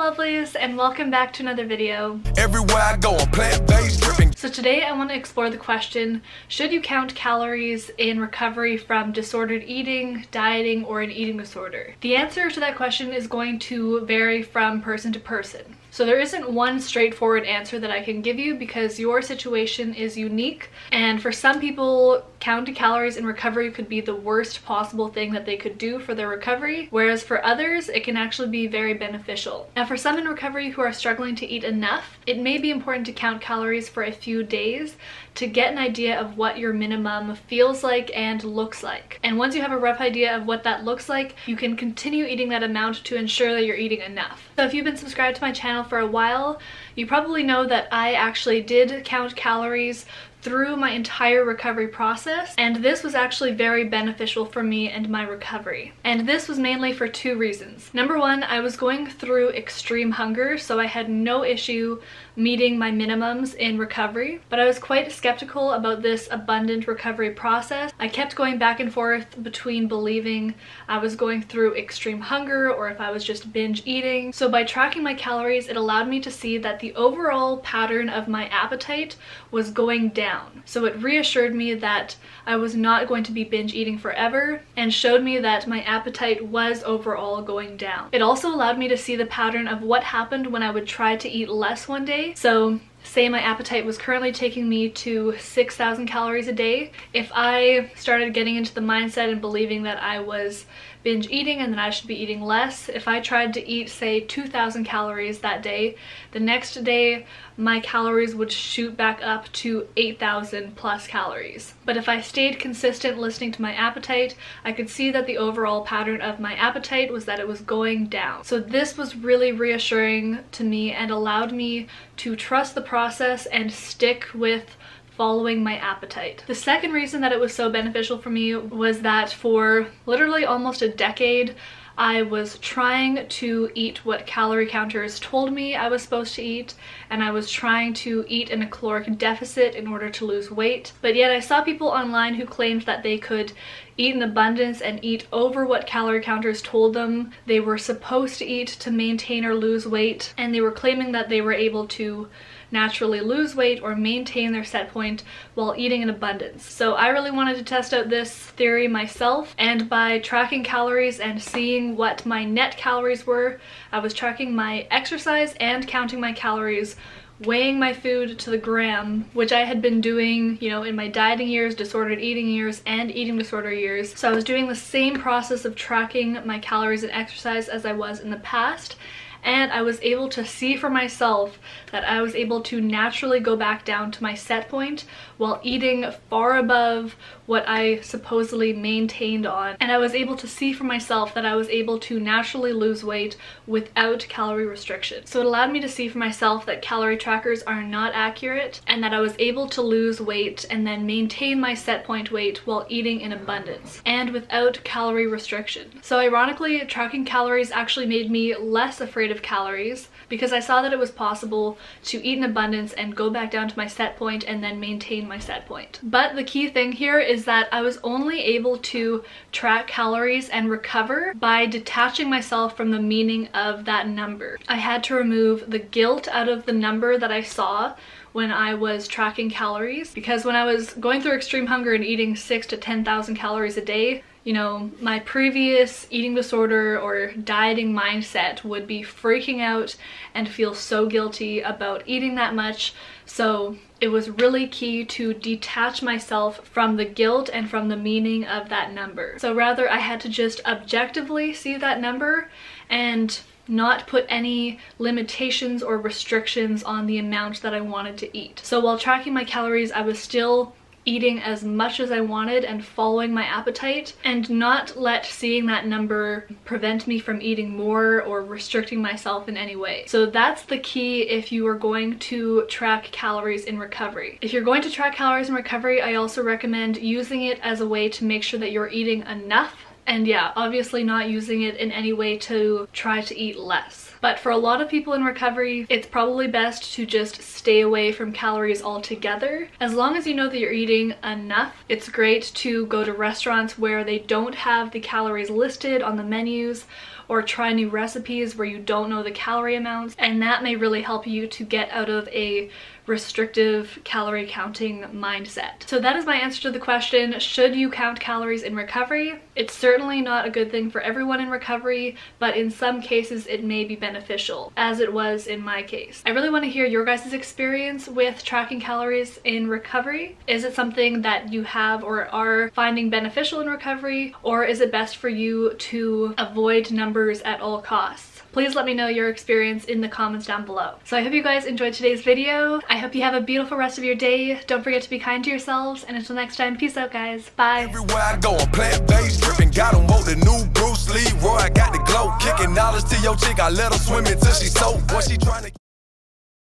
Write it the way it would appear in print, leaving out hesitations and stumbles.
lovelies, and welcome back to another video. Everywhere I go, I'm plant-based dripping. So today I want to explore the question, should you count calories in recovery from disordered eating, dieting, or an eating disorder? The answer to that question is going to vary from person to person. So there isn't one straightforward answer that I can give you because your situation is unique, and for some people counting calories in recovery could be the worst possible thing that they could do for their recovery, whereas for others it can actually be very beneficial. Now for some in recovery who are struggling to eat enough, it may be important to count calories for a few days to get an idea of what your minimum feels like and looks like. And once you have a rough idea of what that looks like, you can continue eating that amount to ensure that you're eating enough. So if you've been subscribed to my channel for a while, you probably know that I actually did count calories through my entire recovery process, and this was actually very beneficial for me and my recovery. And this was mainly for two reasons. Number one, I was going through extreme hunger, so I had no issue meeting my minimums in recovery, but I was quite skeptical about this abundant recovery process. I kept going back and forth between believing I was going through extreme hunger or if I was just binge eating. So by tracking my calories, it allowed me to see that the overall pattern of my appetite was going down. So it reassured me that I was not going to be binge eating forever and showed me that my appetite was overall going down. It also allowed me to see the pattern of what happened when I would try to eat less one day. So say my appetite was currently taking me to 6,000 calories a day. If I started getting into the mindset and believing that I was binge eating and that I should be eating less, if I tried to eat say 2,000 calories that day, the next day my calories would shoot back up to 8,000 plus calories. But if I stayed consistent listening to my appetite, I could see that the overall pattern of my appetite was that it was going down. So this was really reassuring to me and allowed me to trust the process and stick with following my appetite. The second reason that it was so beneficial for me was that for literally almost a decade, I was trying to eat what calorie counters told me I was supposed to eat, and I was trying to eat in a caloric deficit in order to lose weight. But yet I saw people online who claimed that they could eat in abundance and eat over what calorie counters told them they were supposed to eat to maintain or lose weight, and they were claiming that they were able to naturally lose weight or maintain their set point while eating in abundance. So I really wanted to test out this theory myself, and by tracking calories and seeing what my net calories were, I was tracking my exercise and counting my calories, weighing my food to the gram, which I had been doing, you know, in my dieting years, disordered eating years, and eating disorder years. So I was doing the same process of tracking my calories and exercise as I was in the past, and I was able to see for myself that I was able to naturally go back down to my set point while eating far above what I supposedly maintained on. And I was able to see for myself that I was able to naturally lose weight without calorie restriction. So it allowed me to see for myself that calorie trackers are not accurate, and that I was able to lose weight and then maintain my set point weight while eating in abundance and without calorie restriction. So ironically, tracking calories actually made me less afraid of calories because I saw that it was possible to eat in abundance and go back down to my set point and then maintain my set point. But the key thing here is that I was only able to track calories and recover by detaching myself from the meaning of that number. I had to remove the guilt out of the number that I saw when I was tracking calories, because when I was going through extreme hunger and eating 6,000 to 10,000 calories a day, you know, my previous eating disorder or dieting mindset would be freaking out and feel so guilty about eating that much. So it was really key to detach myself from the guilt and from the meaning of that number. So rather, I had to just objectively see that number and not put any limitations or restrictions on the amount that I wanted to eat. So while tracking my calories, I was still eating as much as I wanted and following my appetite, and not let seeing that number prevent me from eating more or restricting myself in any way. So that's the key if you are going to track calories in recovery. If you're going to track calories in recovery, I also recommend using it as a way to make sure that you're eating enough, and yeah, obviously not using it in any way to try to eat less. But for a lot of people in recovery, it's probably best to just stay away from calories altogether. As long as you know that you're eating enough, it's great to go to restaurants where they don't have the calories listed on the menus, or try new recipes where you don't know the calorie amounts, and that may really help you to get out of a restrictive calorie counting mindset. So that is my answer to the question, should you count calories in recovery? It's certainly not a good thing for everyone in recovery, but in some cases it may be beneficial, as it was in my case. I really want to hear your guys' experience with tracking calories in recovery. Is it something that you have or are finding beneficial in recovery, or is it best for you to avoid numbers at all costs? Please let me know your experience in the comments down below. So I hope you guys enjoyed today's video. I hope you have a beautiful rest of your day. Don't forget to be kind to yourselves, and until next time, peace out guys. Bye. Everywhere I go, I'm plant-based, dripping. Got 'em woke, the new Bruce Lee. Roy, I got the glow. Kicking knowledge to your chick, I let her swim until she soaked. Boy, she trying to